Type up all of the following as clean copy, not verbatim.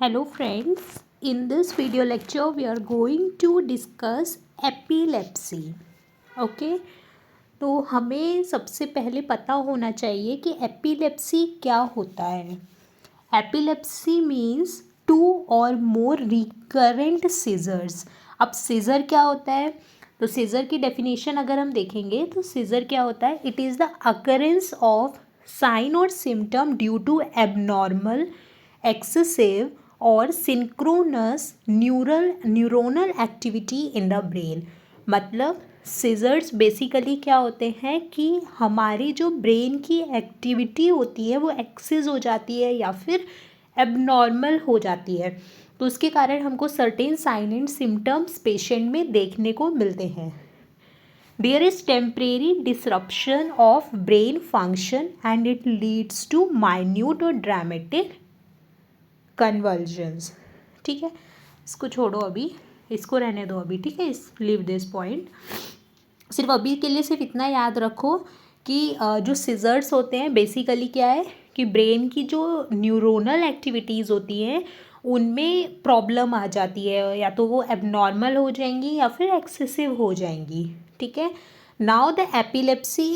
Hello friends, in this video lecture we are going to discuss epilepsy. Okay तो हमें सबसे पहले पता होना चाहिए कि एपिलेप्सी क्या होता है. Epilepsy means two or more recurrent seizures. अब सीजर क्या होता है? तो सीजर की डेफिनेशन अगर हम देखेंगे तो सीजर क्या होता है? It is the occurrence of sign और symptom due to abnormal excessive और synchronous neuronal activity in the brain. मतलब सीजर्स बेसिकली क्या होते हैं कि हमारी जो ब्रेन की एक्टिविटी होती है वो एक्सेस हो जाती है या फिर एबनॉर्मल हो जाती है, तो उसके कारण हमको certain sign and symptoms patient में देखने को मिलते हैं. There is temporary disruption of brain function and it leads to minute or dramatic convulsions. ठीक है, इसको छोड़ो अभी, इसको रहने दो अभी. ठीक है, लीव दिस पॉइंट. सिर्फ अभी के लिए सिर्फ इतना याद रखो कि जो सीजर्स होते हैं बेसिकली क्या है कि ब्रेन की जो न्यूरोनल एक्टिविटीज़ होती हैं उनमें प्रॉब्लम आ जाती है, या तो वो एबनॉर्मल हो जाएंगी या फिर एक्सेसिव हो जाएंगी. ठीक है, now the epilepsy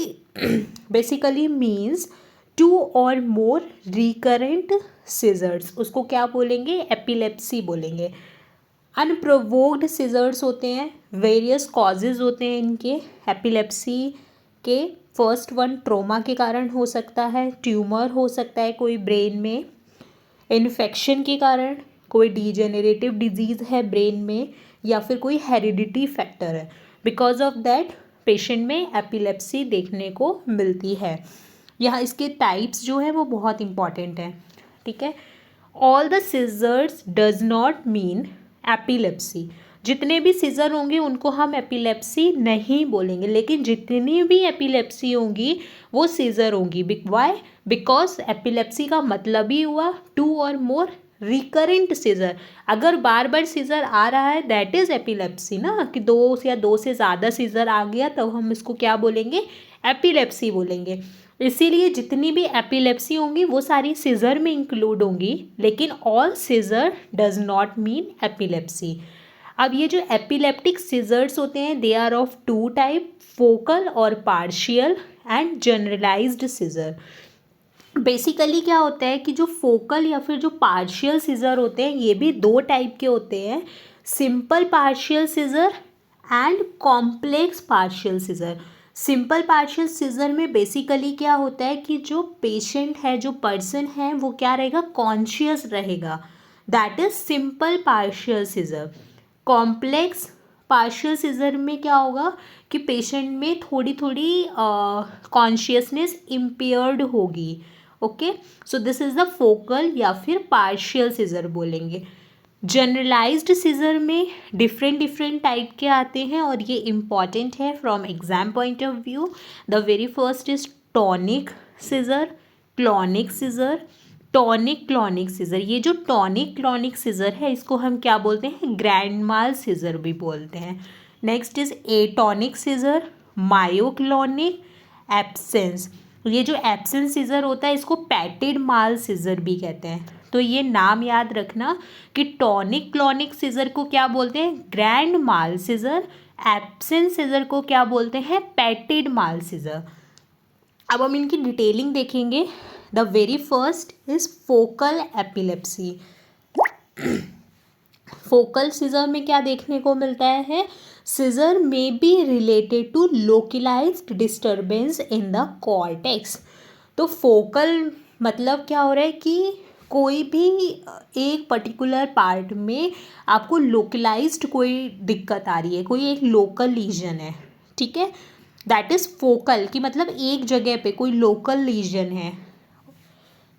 basically means two or more recurrent seizures. उसको क्या बोलेंगे? एपिलेप्सी बोलेंगे. अनप्रोवोक्ड सीजर्स होते हैं, वेरियस कॉजेज़ होते हैं इनके एपिलेप्सी के. फर्स्ट वन ट्रोमा के कारण हो सकता है, ट्यूमर हो सकता है कोई ब्रेन में, इन्फेक्शन के कारण, कोई डिजेनरेटिव डिजीज़ है ब्रेन में, या फिर कोई हेरिडिटी फैक्टर है. बिकॉज ऑफ दैट पेशेंट में एपिलेप्सी देखने को मिलती है. यहाँ इसके टाइप्स जो हैं वो बहुत इंपॉर्टेंट हैं. ठीक है, all the seizures does not mean epilepsy. जितने भी सीजर होंगे उनको हम एपिलेप्सी नहीं बोलेंगे, लेकिन जितनी भी एपिलेप्सी होंगी वो सीजर होंगी. वाई? बिकॉज एपिलेप्सी का मतलब ही हुआ to or more recurrent scissor. अगर बार बार सीजर आ रहा है दैट इज़ एपिलेप्सी ना, कि दो या दो से ज़्यादा सीजर आ गया तब हम इसको क्या बोलेंगे? एपिलेप्सी बोलेंगे. इसीलिए जितनी भी एपिलेप्सी होंगी वो सारी सीजर में इंक्लूड होंगी, लेकिन all seizure does not mean epilepsy. अब ये जो एपिलेप्टिक सीजर्स होते हैं they are of two type, focal और partial and generalised seizure. Basically क्या होता है कि जो फोकल या फिर जो पार्शियल सीजर होते हैं ये भी दो टाइप के होते हैं, simple partial seizure and complex partial seizure. Simple partial seizure में बेसिकली क्या होता है कि जो पेशेंट है, जो पर्सन है वो क्या रहेगा? कॉन्शियस रहेगा. That is simple partial seizure. Complex partial seizure में क्या होगा कि पेशेंट में थोड़ी थोड़ी कॉन्शियसनेस इम्पेयर्ड होगी. Okay, so this is the focal या फिर पार्शियल सीजर बोलेंगे. जनरलाइज्ड सीजर में डिफरेंट टाइप के आते हैं और ये इम्पॉर्टेंट है from exam point of view. The very first is tonic seizure, clonic seizure. Tonic clonic seizure, ये जो टॉनिक क्लॉनिक सीजर है इसको हम क्या बोलते हैं? ग्रैंड माल सीजर भी बोलते हैं. Next is atonic seizure, myoclonic, absence. ये जो एब्सेंस सीजर होता है इसको पैटेड माल सीजर भी कहते हैं. तो ये नाम याद रखना कि टॉनिक क्लॉनिक सीजर को क्या बोलते हैं? Grand mal seizure. Absence seizure को क्या बोलते हैं? Petit mal seizure. अब हम इनकी डिटेलिंग देखेंगे. The very first is focal epilepsy. Focal seizure में क्या देखने को मिलता है? सीजर में be related to localized disturbance in the cortex. तो फोकल मतलब क्या हो रहा है कि कोई भी एक पर्टिकुलर पार्ट में आपको लोकलाइज्ड कोई दिक्कत आ रही है, कोई एक लोकल लीजन है. ठीक है, दैट इज़ फोकल कि मतलब एक जगह पे कोई लोकल लीजन है.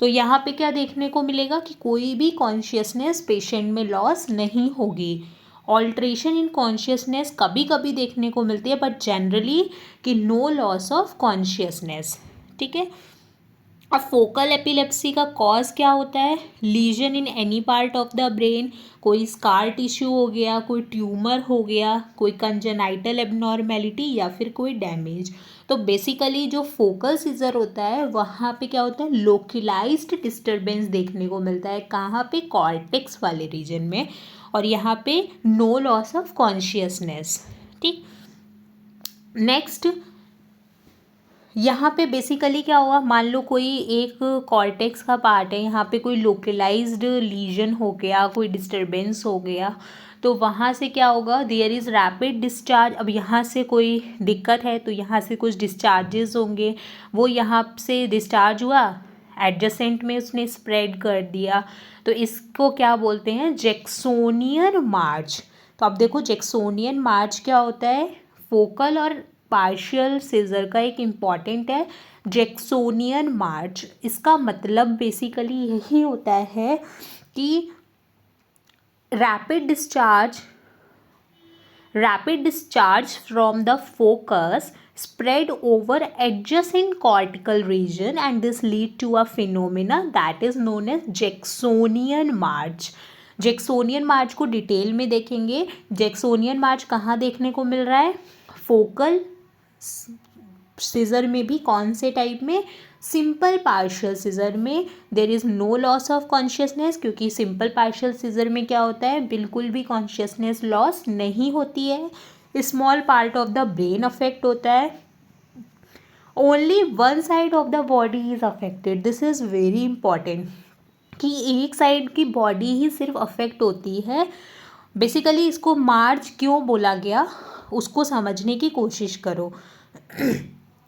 तो यहाँ पे क्या देखने को मिलेगा कि कोई भी कॉन्शियसनेस पेशेंट में लॉस नहीं होगी. ऑल्ट्रेशन इन कॉन्शियसनेस कभी कभी देखने को मिलती है बट जनरली कि नो लॉस ऑफ कॉन्शियसनेस. ठीक है, अब फोकल एपिलेप्सी का कॉज क्या होता है? Lesion in any part of the brain, कोई स्कार टिश्यू हो गया, कोई ट्यूमर हो गया, कोई कंजेनाइटल एबनॉर्मेलिटी या फिर कोई डैमेज। तो बेसिकली जो फोकल सीजर होता है वहाँ पे क्या होता है? लोकलाइज्ड डिस्टर्बेंस देखने को मिलता है। कहाँ पे? कॉर्टेक्स वाले रीजन में। और यहाँ पे नो लॉस ऑफ कॉन्शियसनेस। ठीक, नेक्स्ट यहाँ पे बेसिकली क्या हुआ, मान लो कोई एक कॉर्टेक्स का पार्ट है, यहाँ पे कोई लोकलाइज्ड लीजन हो गया, कोई डिस्टरबेंस हो गया, तो वहाँ से क्या होगा? There is rapid discharge. अब यहाँ से कोई दिक्कत है तो यहाँ से कुछ डिस्चार्जेस होंगे, वो यहाँ से डिस्चार्ज हुआ, एडजेसेंट में उसने स्प्रेड कर दिया, तो इसको क्या बोलते हैं? जैक्सोनियन मार्च। तो अब देखो जैक्सोनियन मार्च क्या होता है? फोकल और पार्शियल सीजर का एक इम्पॉर्टेंट है जैक्सोनियन मार्च। इसका मतलब बेसिकली यही होता है कि rapid discharge from the focus spread over adjacent cortical region and this lead to a phenomena that is known as Jacksonian march। Jacksonian march को डिटेल में देखेंगे। जैक्सोनियन मार्च कहाँ देखने को मिल रहा है? फोकल सीजर में भी। कौन से टाइप में? सिंपल पार्शियल सीजर में। There is no loss of consciousness, क्योंकि सिंपल पार्शियल सीजर में क्या होता है? बिल्कुल भी कॉन्शियसनेस लॉस नहीं होती है। Small part of the brain affect होता है। Only one side of the body is affected. This is very important कि एक साइड की बॉडी ही सिर्फ अफेक्ट होती है। बेसिकली इसको मार्च क्यों बोला गया उसको समझने की कोशिश करो।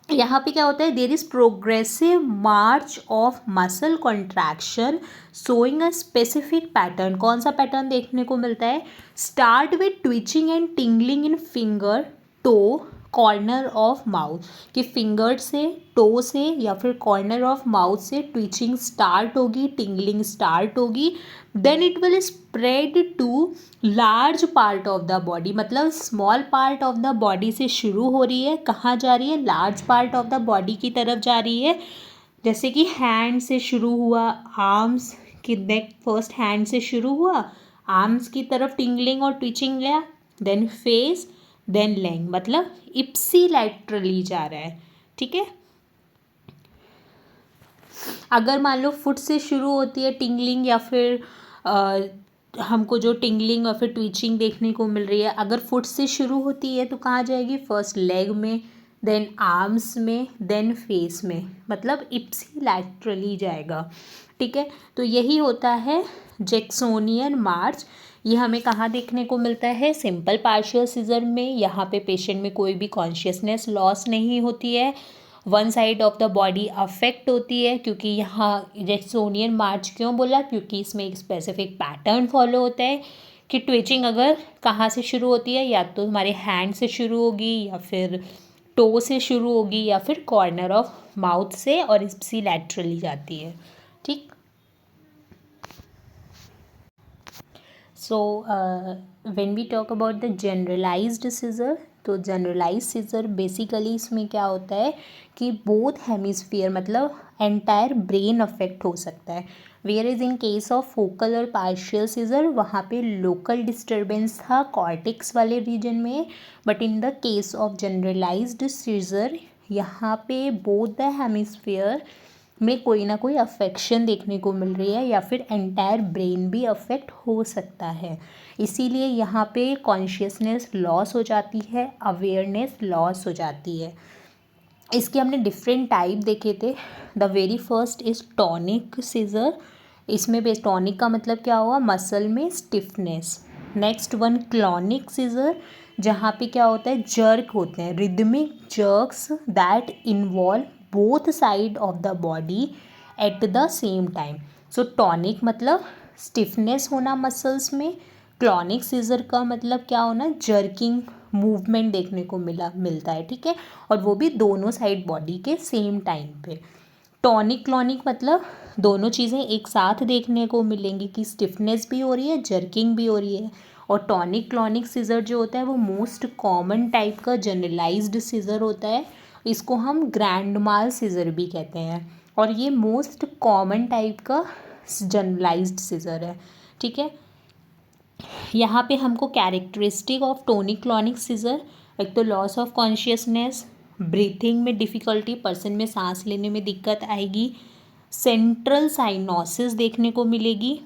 यहाँ पे क्या होता है? There is progressive march of muscle contraction showing a specific pattern. कौन सा पैटर्न देखने को मिलता है? Start with twitching and tingling in finger, toe, corner of mouth. कि फिंगर से, टो से या फिर कॉर्नर ऑफ माउथ से ट्विचिंग स्टार्ट होगी, टिंगलिंग स्टार्ट होगी, then it will spread to large part of the body. मतलब small part of the body से शुरू हो रही है, कहाँ जा रही है? Large part of the body की तरफ जा रही है। जैसे कि हैंड से शुरू हुआ, आर्म्स की नेक, फर्स्ट हैंड से शुरू हुआ, आर्म्स की तरफ टिंगलिंग और ट्विचिंग गया, देन फेस, देन लेग, मतलब इप्सी लैटरली जा रहा है। ठीक है, अगर मान लो फुट से शुरू होती है टिंगलिंग या फिर हमको जो टिंगलिंग और फिर ट्विचिंग देखने को मिल रही है, अगर फुट से शुरू होती है तो कहाँ जाएगी? फर्स्ट लेग में, देन आर्म्स में, देन फेस में, मतलब इप्सी लैटरली जाएगा। ठीक है, तो यही होता है जैक्सोनियन मार्च। ये हमें कहाँ देखने को मिलता है? सिंपल पार्शियल सीजर में। यहाँ पे पेशेंट में कोई भी कॉन्शियसनेस लॉस नहीं होती है, one side of the body affect होती है। क्योंकि यहाँ जैक्सोनियन मार्च क्यों बोला? क्योंकि इसमें एक स्पेसिफिक पैटर्न फॉलो होता है कि ट्विचिंग अगर कहाँ से शुरू होती है, या तो हमारे हैंड से शुरू होगी, या फिर टो से शुरू होगी, या फिर कॉर्नर ऑफ माउथ से, और इप्सी लैटरली जाती है। ठीक, so when we talk about the generalized seizure, तो जनरलाइज सीजर बेसिकली इसमें क्या होता है कि बोथ हेमिस्फीयर मतलब एंटायर ब्रेन अफेक्ट हो सकता है। Whereas in case of focal और पार्शियल सीजर वहाँ पे लोकल डिस्टर्बेंस था कॉर्टेक्स वाले रीजन में, but in the case of generalized seizure यहाँ पे बोथ द हेमिस्फीयर में कोई ना कोई अफेक्शन देखने को मिल रही है, या फिर एंटायर ब्रेन भी अफेक्ट हो सकता है। इसीलिए यहाँ पे कॉन्शियसनेस लॉस हो जाती है, अवेयरनेस लॉस हो जाती है। इसके हमने डिफरेंट टाइप देखे थे। The very first is tonic seizure. इसमें बेस टॉनिक का मतलब क्या हुआ? मसल में stiffness. Next one clonic seizure, जहाँ पे क्या होता है? जर्क होते हैं, rhythmic jerks that involve both side of the body at the same time. So tonic मतलब स्टिफनेस होना मसल्स में, क्लॉनिक सीजर का मतलब क्या होना? जर्किंग मूवमेंट देखने को मिलता है। ठीक है, और वो भी दोनों साइड बॉडी के सेम टाइम पे। टॉनिक क्लॉनिक मतलब दोनों चीज़ें एक साथ देखने को मिलेंगी कि स्टिफनेस भी हो रही है, जर्किंग भी हो रही है। और टॉनिक क्लॉनिक सीजर जो होता है वो मोस्ट कॉमन टाइप का जनरलाइज्ड सीजर होता है। इसको हम ग्रैंड माल सीजर भी कहते हैं। और ये मोस्ट कॉमन टाइप का जनरलाइज्ड सीजर है, ठीक है। यहाँ पे हमको characteristic of tonic clonic seizure, एक तो लॉस ऑफ कॉन्शियसनेस, ब्रीथिंग में डिफ़िकल्टी, पर्सन में सांस लेने में दिक्कत आएगी, सेंट्रल साइनोसिस देखने को मिलेगी।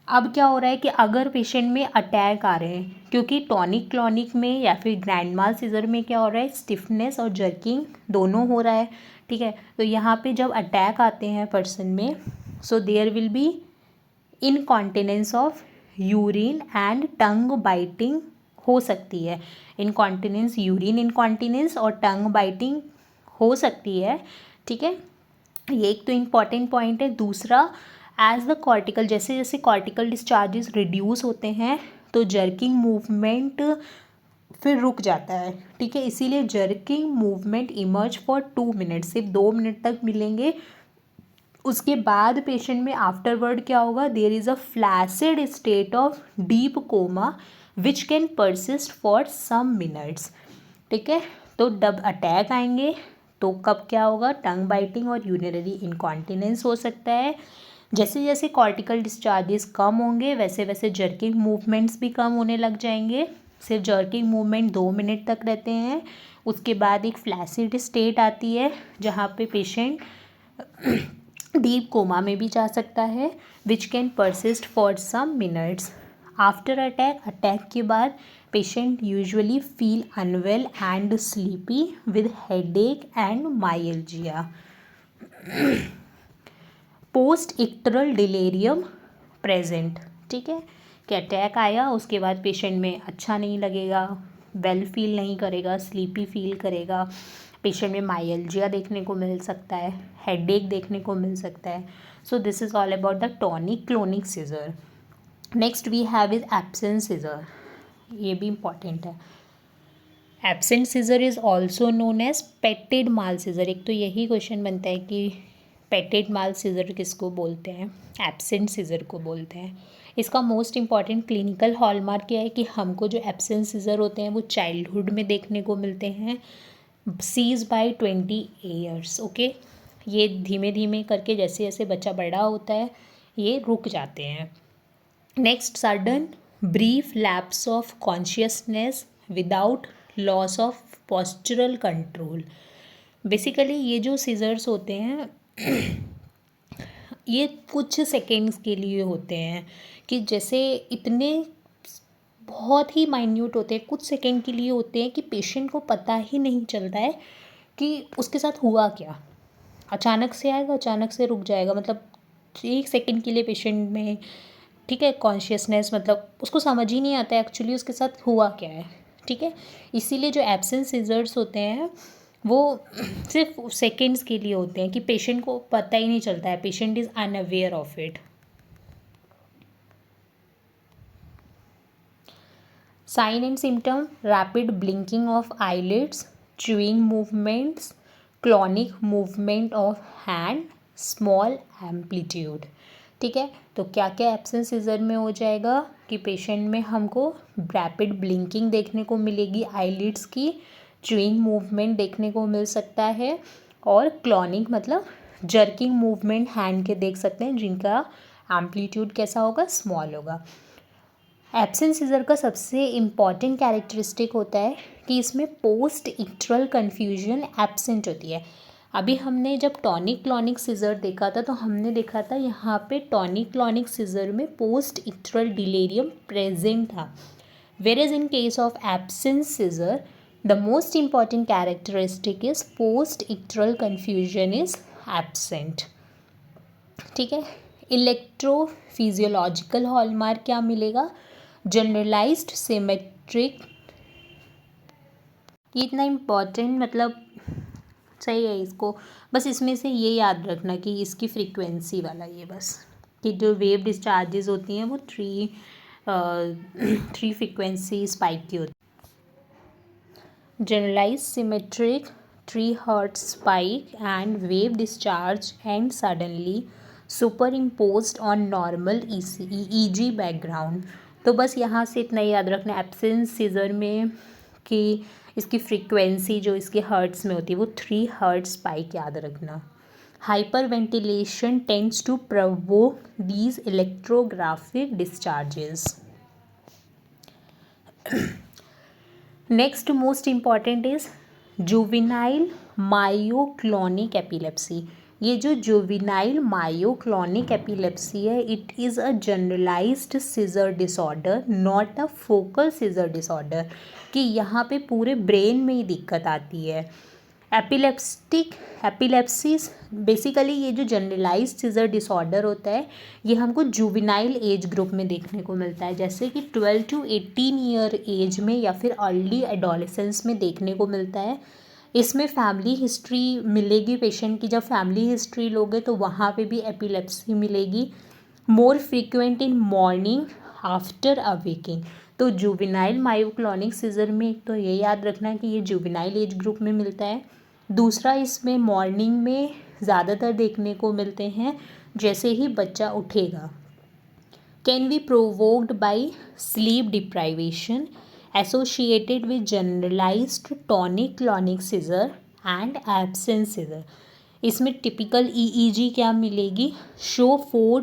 अब क्या हो रहा है कि अगर पेशेंट में अटैक आ रहे हैं, क्योंकि टॉनिक क्लॉनिक में या फिर ग्रैंड माल सीजर में क्या हो रहा है, स्टिफनेस और जर्किंग दोनों हो रहा है, ठीक है। तो यहाँ पे जब अटैक आते हैं पर्सन में, so there will be incontinence of urine and tongue biting हो सकती है। इनकॉन्टिनेंस, यूरिन इनकॉन्टिनेंस और टंग बाइटिंग हो सकती है, ठीक है। ये एक तो इम्पॉर्टेंट पॉइंट है। दूसरा, एज द कॉर्टिकल, जैसे जैसे कॉर्टिकल डिस्चार्जेस रिड्यूस होते हैं तो जर्किंग मूवमेंट फिर रुक जाता है, ठीक है। इसीलिए jerking movement emerge for 2 minute, सिर्फ 2 मिनट तक मिलेंगे। उसके बाद पेशेंट में आफ्टरवर्ड क्या होगा, there is a flaccid state of deep coma which can persist for some minutes, ठीक है। तो जब अटैक आएंगे तो कब क्या होगा, टंग बाइटिंग और यूरिनरी इनकॉन्टिनेंस हो सकता है। जैसे जैसे कॉर्टिकल डिस्चार्जेस कम होंगे वैसे वैसे जर्किंग मूवमेंट्स भी कम होने लग जाएंगे। सिर्फ जर्किंग मूवमेंट 2 मिनट तक रहते हैं। उसके बाद एक फ्लैसिड स्टेट आती है जहाँ पे पेशेंट डीप कोमा में भी जा सकता है, which can persist for some minutes. After attack, attack के बाद patient usually feel unwell and sleepy with headache and myalgia. Post ictal delirium present, ठीक है। कि अटैक आया उसके बाद पेशेंट में अच्छा नहीं लगेगा, वेल फील नहीं करेगा, स्लीपी फील करेगा, पेशेंट में माइल्जिया देखने को मिल सकता है, हेडेक देखने को मिल सकता है। So this is all about the tonic clonic seizure. Next we have is absent seizure, ये भी इम्पॉर्टेंट है। Absent seizure is also known as petit mal seizure. एक तो यही क्वेश्चन बनता है कि पेटेड माल सीजर किसको बोलते हैं, एब्सेंट सीजर को बोलते हैं। इसका मोस्ट इंपॉर्टेंट क्लिनिकल हॉलमार्क क्या है कि हमको जो एब्सेंट सीजर होते हैं वो चाइल्डहुड में देखने को मिलते हैं, सीज बाय 20 ईयर्स, ओके। ये धीमे धीमे करके जैसे जैसे बच्चा बड़ा होता है ये रुक जाते हैं। Next, sudden brief lapse of consciousness without loss of postural control. Basically ये जो सीजर्स होते हैं ये कुछ सेकेंड्स के लिए होते हैं, कि जैसे इतने बहुत ही माइन्यूट होते हैं, कुछ सेकेंड के लिए होते हैं कि पेशेंट को पता ही नहीं चलता है कि उसके साथ हुआ क्या। अचानक से आएगा, अचानक से रुक जाएगा, मतलब 1 सेकेंड के लिए पेशेंट में, ठीक है, कॉन्शियसनेस, मतलब उसको समझ ही नहीं आता है एक्चुअली उसके साथ हुआ क्या है, ठीक है। इसीलिए जो एब्सेंट सीजर्स होते हैं वो सिर्फ सेकेंड्स के लिए होते हैं कि पेशेंट को पता ही नहीं चलता है, patient is unaware of it. Sign and symptom, rapid blinking of eyelids, chewing movements, clonic movement of hand, small amplitude, ठीक है। तो क्या क्या एब्सेंट सीजर में हो जाएगा कि पेशेंट में हमको रैपिड ब्लिंकिंग देखने को मिलेगी आईलिड्स की, च्यूइंग मूवमेंट देखने को मिल सकता है, और क्लॉनिक मतलब जर्किंग मूवमेंट हैंड के देख सकते हैं जिनका एम्पलीट्यूड कैसा होगा, स्मॉल होगा। एब्सेंट सीजर का सबसे इम्पॉर्टेंट कैरेक्टरिस्टिक होता है कि इसमें पोस्ट इक्ट्रल कन्फ्यूजन एब्सेंट होती है। अभी हमने जब टॉनिक क्लॉनिक सीजर देखा था तो हमने देखा था यहाँ पे टॉनिक क्लॉनिक सीजर में पोस्ट इक्ट्रल डिलेरियम प्रेजेंट था, whereas in case of absent scissor the most important characteristic is post icteral confusion is absent, ठीक है। इलेक्ट्रोफिजियोलॉजिकल हॉलमार्क क्या मिलेगा, जनरलाइज्ड सिमेट्रिक, ये इतना इम्पॉर्टेंट मतलब सही है, इसको बस इसमें से ये याद रखना कि इसकी फ्रीक्वेंसी वाला ये बस, कि जो वेव डिस्चार्जेस होती हैं वो 3 फ्रीक्वेंसी स्पाइक की होती है। Generalize symmetric 3 hertz spike and wave discharge and suddenly superimposed on normal EEG background. तो बस यहाँ से इतना याद रखना एब्सेंट सीजर में कि इसकी फ्रीक्वेंसी जो इसके हर्ट्स में होती है वो 3 हर्ट्स स्पाइक याद रखना। Hyperventilation tends to provoke these electrographic discharges. Next most important is juvenile myoclonic epilepsy. ये जो जुवेनाइल मायोक्लोनिक एपिलेप्सी है, it is a generalized seizure disorder, not a focal seizure disorder, कि यहाँ पे पूरे brain में ही दिक्कत आती है। एपिलेप्सीज बेसिकली ये जो जनरलाइज्ड सीजर डिसऑर्डर होता है ये हमको जुवेनाइल एज ग्रुप में देखने को मिलता है, जैसे कि 12 to 18 ईयर एज में या फिर अर्ली एडोलेसेंस में देखने को मिलता है। इसमें फैमिली हिस्ट्री मिलेगी पेशेंट की, जब फैमिली हिस्ट्री लोगे तो वहाँ पे भी एपिलेप्सी मिलेगी। मोर frequent in morning after awaking. तो जुवेनाइल मायोक्लोनिक सीजर में तो ये याद रखना है कि ये जुवेनाइल एज ग्रुप में मिलता है। दूसरा, इसमें मॉर्निंग में ज़्यादातर देखने को मिलते हैं जैसे ही बच्चा उठेगा। Can be provoked by sleep deprivation associated with generalised tonic clonic seizure and absence seizure. इसमें टिपिकल ईईजी क्या मिलेगी? Show 4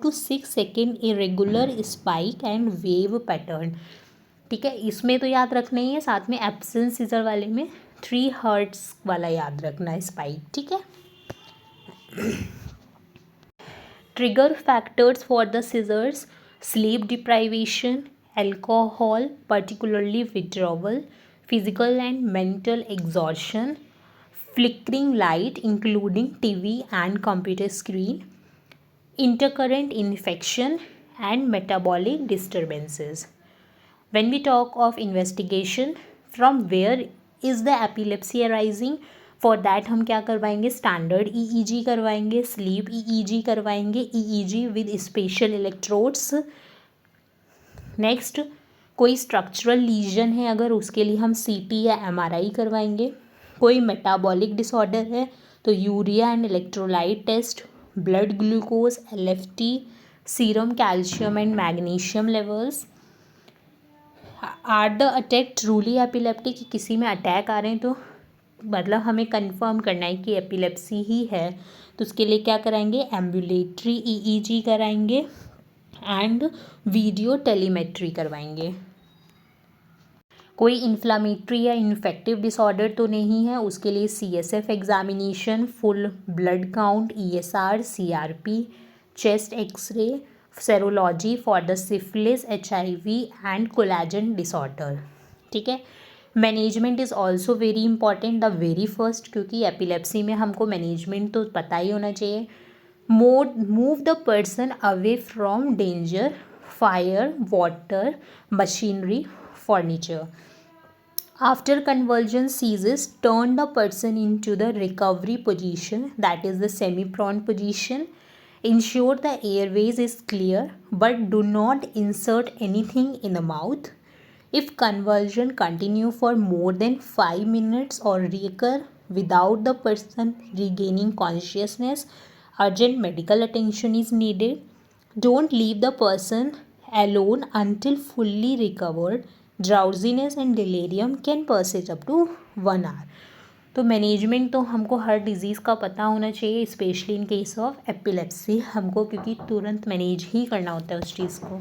to 6 second irregular spike and wave pattern. ठीक है, इसमें तो याद रखना ही है, साथ में एब्सेंस सीजर वाले में 3 हर्ट्स वाला याद रखना है स्पाइक। ठीक है। Trigger factors for the seizures: sleep deprivation, alcohol, particularly withdrawal, physical and mental exhaustion, flickering light including TV and computer screen, intercurrent infection and metabolic disturbances. When we talk of investigation, from where is the epilepsy arising? For that हम क्या करवाएंगे? Standard EEG करवाएंगे, sleep EEG करवाएंगे, EEG with special electrodes. Next, कोई structural legion है अगर, उसके लिए हम सीटी या एमआरआई करवाएंगे। कोई मेटाबॉलिक डिसऑर्डर है तो urea and electrolyte test, blood glucose, LFT, serum calcium and magnesium levels. Are the attack truly epileptic? किसी में अटैक आ रहे हैं तो मतलब हमें कंफर्म करना है कि एपिलेप्सी ही है, तो उसके लिए क्या कराएंगे? एम्बुलेटरी ईईजी कराएंगे एंड वीडियो टेलीमेट्री करवाएंगे। कोई इन्फ्लामेटरी या इन्फेक्टिव डिसऑर्डर तो नहीं है, उसके लिए CSF examination, full blood count, ESR, CRP, chest X-ray, serology for the syphilis, HIV and collagen disorder. ठीक है। Management is also very important, the very first, क्योंकि एपिलेप्सी में हमको मैनेजमेंट तो पता ही होना चाहिए। Move the person away from danger, fire, water, machinery, furniture. After conversion seizes, turn the person into the recovery position, that is the semi prone position. Ensure the airways is clear, but do not insert anything in the mouth. If convulsion continue for more than 5 minutes or recur without the person regaining consciousness, urgent medical attention is needed. Don't leave the person alone until fully recovered. Drowsiness and delirium can persist up to 1 hour. तो management तो हमको हर disease का पता होना चाहिए, specially in case of epilepsy हमको, क्योंकि तुरंत मैनेज ही करना होता है उस चीज़ को।